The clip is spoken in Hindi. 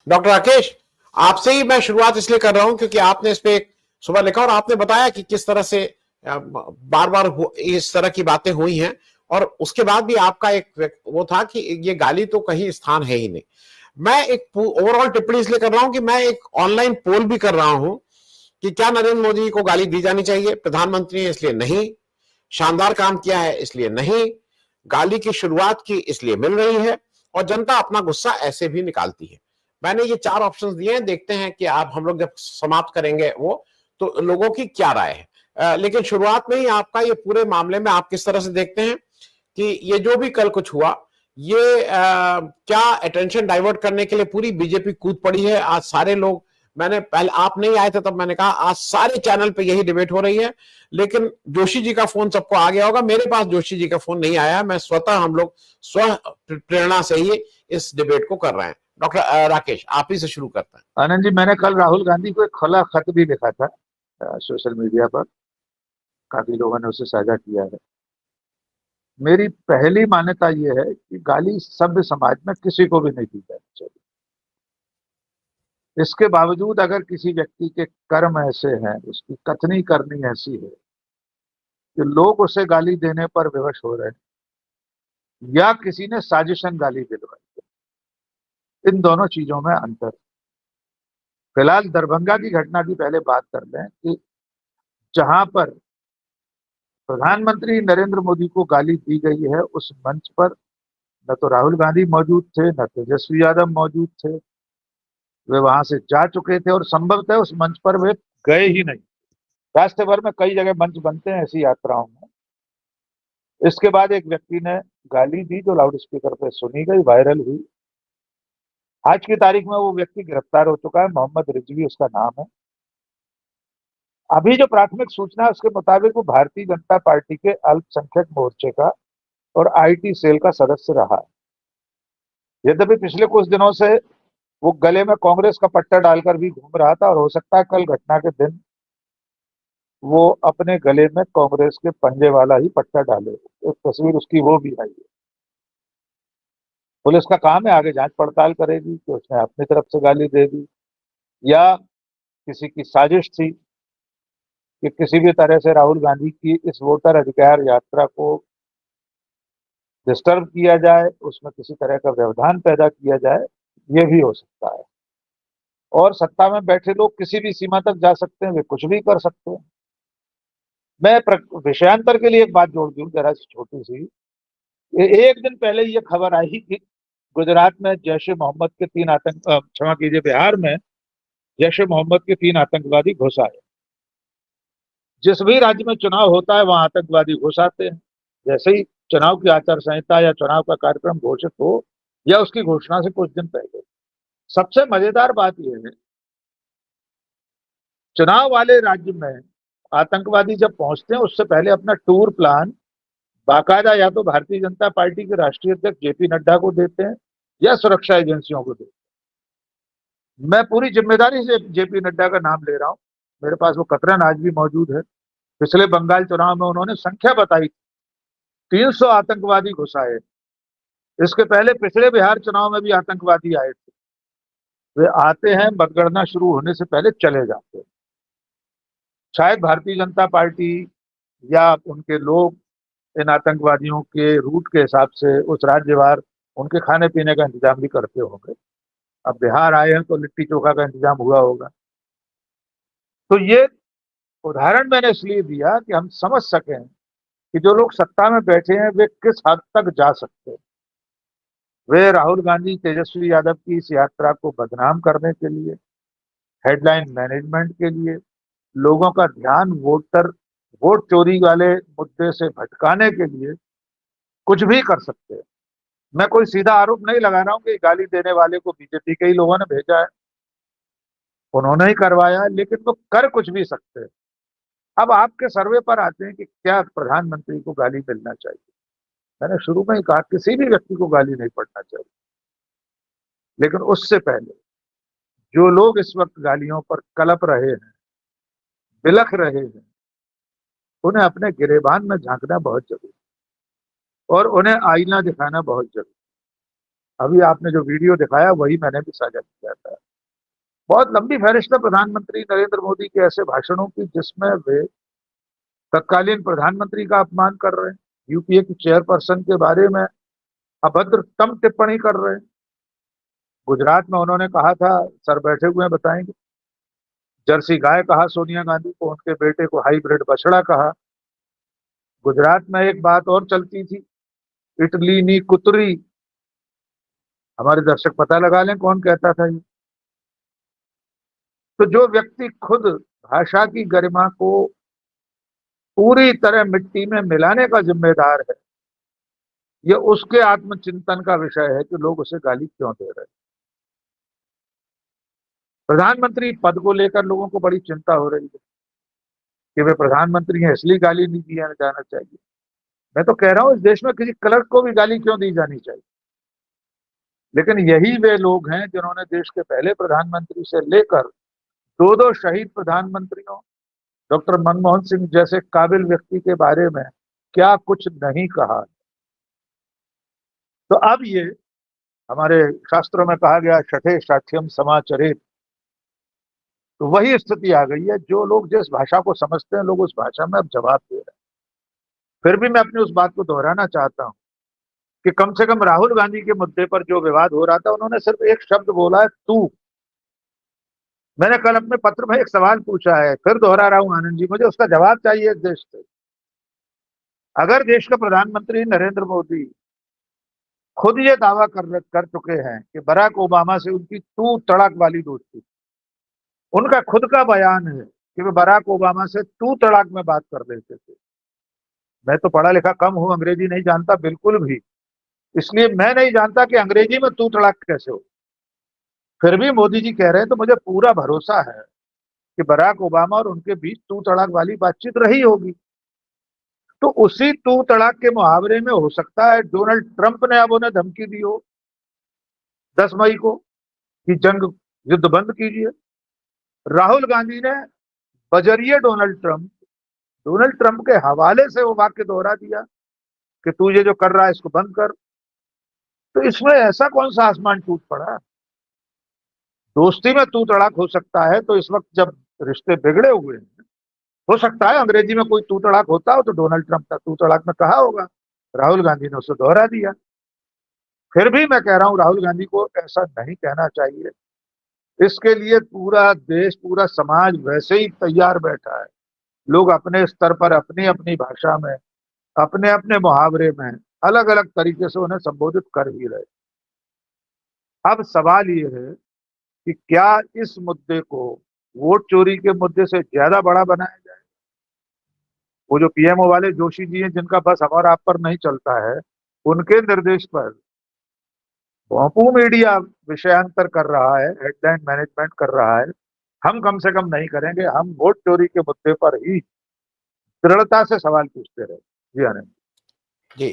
डॉक्टर राकेश, आपसे ही मैं शुरुआत इसलिए कर रहा हूं क्योंकि आपने इस पे एक सुबह लिखा और आपने बताया कि किस तरह से बार बार इस तरह की बातें हुई हैं और उसके बाद भी आपका एक वो था कि ये गाली तो कहीं स्थान है ही नहीं। मैं एक ओवरऑल टिप्पणी इसलिए कर रहा हूं कि मैं एक ऑनलाइन पोल भी कर रहा हूं कि क्या नरेंद्र मोदी को गाली दी जानी चाहिए, प्रधानमंत्री है इसलिए नहीं, शानदार काम किया है इसलिए नहीं, गाली की शुरुआत की इसलिए मिल रही है और जनता अपना गुस्सा ऐसे भी निकालती है। मैंने ये 4 ऑप्शंस दिए हैं, देखते हैं कि आप हम लोग जब समाप्त करेंगे वो तो लोगों की क्या राय है। लेकिन शुरुआत में ही आपका ये पूरे मामले में आप किस तरह से देखते हैं कि ये जो भी कल कुछ हुआ ये क्या अटेंशन डाइवर्ट करने के लिए पूरी बीजेपी कूद पड़ी है। आज सारे लोग, मैंने पहले आप नहीं आए थे तब मैंने कहा आज सारे चैनल पे यही डिबेट हो रही है, लेकिन जोशी जी का फोन सबको आ गया होगा, मेरे पास जोशी जी का फोन नहीं आया। मैं स्वतः, हम लोग स्व प्रेरणा से ही इस डिबेट को कर रहे हैं। डॉक्टर राकेश, आप ही से शुरू करते हैं। आनंद जी, मैंने कल राहुल गांधी को एक खुला खत भी लिखा था सोशल मीडिया पर। काफी लोगों ने उसे साझा किया है। मेरी पहली मान्यता यह है कि गाली सभ्य समाज में किसी को भी नहीं दी जानी चाहिए। इसके बावजूद अगर किसी व्यक्ति के कर्म ऐसे हैं, उसकी कथनी करनी ऐसी है कि लोग उसे गाली देने पर विवश हो रहे हैं या किसी ने साजिशन गाली दिलवाई, इन दोनों चीजों में अंतर। फिलहाल दरभंगा की घटना की पहले बात कर लें कि जहां पर प्रधानमंत्री नरेंद्र मोदी को गाली दी गई है, उस मंच पर न तो राहुल गांधी मौजूद थे, न तेजस्वी यादव मौजूद थे। वे वहां से जा चुके थे और संभवतः उस मंच पर वे गए ही नहीं। रास्ते भर में कई जगह मंच बनते हैं ऐसी यात्राओं में। इसके बाद एक व्यक्ति ने गाली दी जो लाउड स्पीकर पर सुनी गई, वायरल हुई। आज की तारीख में वो व्यक्ति गिरफ्तार हो चुका है, मोहम्मद रिजवी उसका नाम है। अभी जो प्राथमिक सूचना है उसके मुताबिक वो भारतीय जनता पार्टी के अल्पसंख्यक मोर्चे का और आईटी सेल का सदस्य रहा है। यद्यपि पिछले कुछ दिनों से वो गले में कांग्रेस का पट्टा डालकर भी घूम रहा था और हो सकता है कल घटना के दिन वो अपने गले में कांग्रेस के पंजे वाला ही पट्टा डाले। एक तस्वीर उसकी वो भी आई है। पुलिस का काम है, आगे जांच पड़ताल करेगी कि उसने अपनी तरफ से गाली दे दी या किसी की साजिश थी कि किसी भी तरह से राहुल गांधी की इस वोटर अधिकार यात्रा को डिस्टर्ब किया जाए, उसमें किसी तरह का व्यवधान पैदा किया जाए। ये भी हो सकता है। और सत्ता में बैठे लोग किसी भी सीमा तक जा सकते हैं, वे कुछ भी कर सकते हैं। मैं विषयांतर के लिए एक बात जोड़ दूं जरा सी छोटी सी। एक दिन पहले ये खबर आई कि गुजरात में जैश ए मोहम्मद के क्षमा कीजिए, बिहार में जैश ए मोहम्मद के 3 आतंकवादी घुस आए। जिस भी राज्य में चुनाव होता है वहां आतंकवादी घुस आते हैं। जैसे ही चुनाव की आचार संहिता या चुनाव का कार्यक्रम घोषित हो या उसकी घोषणा से कुछ दिन पहले। सबसे मजेदार बात यह है, चुनाव वाले राज्य में आतंकवादी जब पहुंचते हैं उससे पहले अपना टूर प्लान बाकायदा या तो भारतीय जनता पार्टी के राष्ट्रीय अध्यक्ष जेपी नड्डा को देते हैं या सुरक्षा एजेंसियों को देते हैं। मैं पूरी जिम्मेदारी से जेपी नड्डा का नाम ले रहा हूं, मेरे पास वो कतरन आज भी मौजूद है। पिछले बंगाल चुनाव में उन्होंने संख्या बताई, 300 आतंकवादी घुस आए। इसके पहले पिछले बिहार चुनाव में भी आतंकवादी आए थे। वे आते हैं, मतगणना शुरू होने से पहले चले जाते हैं। शायद भारतीय जनता पार्टी या उनके लोग इन आतंकवादियों के रूट के हिसाब से उस राज्यवार उनके खाने पीने का इंतजाम भी करते होंगे। अब बिहार आए हैं तो लिट्टी चोखा का इंतजाम हुआ होगा। तो ये उदाहरण मैंने इसलिए दिया कि हम समझ सकें कि जो लोग सत्ता में बैठे हैं वे किस हद तक जा सकते हैं। वे राहुल गांधी, तेजस्वी यादव की इस यात्रा को बदनाम करने के लिए, हेडलाइन मैनेजमेंट के लिए, लोगों का ध्यान वोट चोरी वाले मुद्दे से भटकाने के लिए कुछ भी कर सकते हैं। मैं कोई सीधा आरोप नहीं लगा रहा हूं कि गाली देने वाले को बीजेपी के ही लोगों ने भेजा है, उन्होंने ही करवाया है, लेकिन वो कर कुछ भी सकते हैं। अब आपके सर्वे पर आते हैं कि क्या प्रधानमंत्री को गाली मिलना चाहिए। मैंने शुरू में ही कहा किसी भी व्यक्ति को गाली नहीं पड़ना चाहिए, लेकिन उससे पहले जो लोग इस वक्त गालियों पर कलप रहे हैं, बिलख रहे हैं, उन्हें अपने गिरेबान में झांकना बहुत जरूरी और उन्हें आईना दिखाना बहुत जरूरी। अभी आपने जो वीडियो दिखाया वही मैंने भी साझा किया था। बहुत लंबी फहरिस्त है प्रधानमंत्री नरेंद्र मोदी के ऐसे भाषणों की जिसमें वे तत्कालीन प्रधानमंत्री का अपमान कर रहे हैं, यूपीए की चेयरपर्सन के बारे में अभद्रतम टिप्पणी कर रहे हैं। गुजरात में उन्होंने कहा था, सर बैठे हुए हैं बताएंगे, जर्सी गाय कहा सोनिया गांधी को, उनके बेटे को हाइब्रिड बछड़ा कहा। गुजरात में एक बात और चलती थी, इटली नी कुतरी। हमारे दर्शक पता लगा लें कौन कहता था ये। तो जो व्यक्ति खुद भाषा की गरिमा को पूरी तरह मिट्टी में मिलाने का जिम्मेदार है, ये उसके आत्मचिंतन का विषय है कि लोग उसे गाली क्यों दे रहे हैं। प्रधानमंत्री पद को लेकर लोगों को बड़ी चिंता हो रही है कि वे प्रधानमंत्री हैं इसलिए गाली नहीं दिया जाना चाहिए। मैं तो कह रहा हूं इस देश में किसी क्लर्क को भी गाली क्यों दी जानी चाहिए। लेकिन यही वे लोग हैं जिन्होंने देश के पहले प्रधानमंत्री से लेकर दो दो शहीद प्रधानमंत्रियों, डॉक्टर मनमोहन सिंह जैसे काबिल व्यक्ति के बारे में क्या कुछ नहीं कहा। तो अब ये हमारे शास्त्रों में कहा गया छठे साक्ष्यम समाचरित, तो वही स्थिति आ गई है। जो लोग जिस भाषा को समझते हैं लोग उस भाषा में अब जवाब दे रहे हैं। फिर भी मैं अपनी उस बात को दोहराना चाहता हूं कि कम से कम राहुल गांधी के मुद्दे पर जो विवाद हो रहा था, उन्होंने सिर्फ एक शब्द बोला है, तू। मैंने कल अपने पत्र में एक सवाल पूछा है, फिर दोहरा रहा हूं आनंद जी, मुझे उसका जवाब चाहिए इस देश से। अगर देश का प्रधानमंत्री नरेंद्र मोदी खुद ये दावा कर चुके हैं कि बराक ओबामा से उनकी तू तड़ाक वाली दोस्ती, उनका खुद का बयान है कि वे बराक ओबामा से तू तड़ाक में बात कर लेते थे। मैं तो पढ़ा लिखा कम हूं, अंग्रेजी नहीं जानता बिल्कुल भी, इसलिए मैं नहीं जानता कि अंग्रेजी में तू तड़ाक कैसे हो। फिर भी मोदी जी कह रहे हैं तो मुझे पूरा भरोसा है कि बराक ओबामा और उनके बीच तू तड़ाक वाली बातचीत रही होगी। तो उसी तू तड़ाक के मुहावरे में हो सकता है डोनाल्ड ट्रंप ने अब उन्हें धमकी दी हो 10 मई को कि जंग युद्ध बंद कीजिए। राहुल गांधी ने बजरिए डोनाल्ड ट्रंप के हवाले से वो वाक्य दोहरा दिया कि तू ये जो कर रहा है इसको बंद कर। तो इसमें ऐसा कौन सा आसमान टूट पड़ा। दोस्ती में तू तड़ाक हो सकता है, तो इस वक्त जब रिश्ते बिगड़े हुए हैं, हो सकता है अंग्रेजी में कोई तू तड़ाक होता हो तो डोनाल्ड ट्रंप का तू तड़ाक में कहा होगा, राहुल गांधी ने उसे दोहरा दिया। फिर भी मैं कह रहा हूं राहुल गांधी को ऐसा नहीं कहना चाहिए। इसके लिए पूरा देश, पूरा समाज वैसे ही तैयार बैठा है। लोग अपने स्तर पर अपनी अपनी भाषा में, अपने अपने मुहावरे में अलग अलग तरीके से उन्हें संबोधित कर ही रहे। अब सवाल ये है कि क्या इस मुद्दे को वोट चोरी के मुद्दे से ज्यादा बड़ा बनाया जाए। वो जो पीएमओ वाले जोशी जी हैं जिनका बस हम और आप पर नहीं चलता है, उनके निर्देश पर भोंपू मीडिया विषयांतर कर रहा है, हेडलाइन मैनेजमेंट कर रहा है। हम कम से कम नहीं करेंगे। हम वोट चोरी के मुद्दे पर ही दृढ़ता से सवाल पूछते रहे। जी आनंद जी।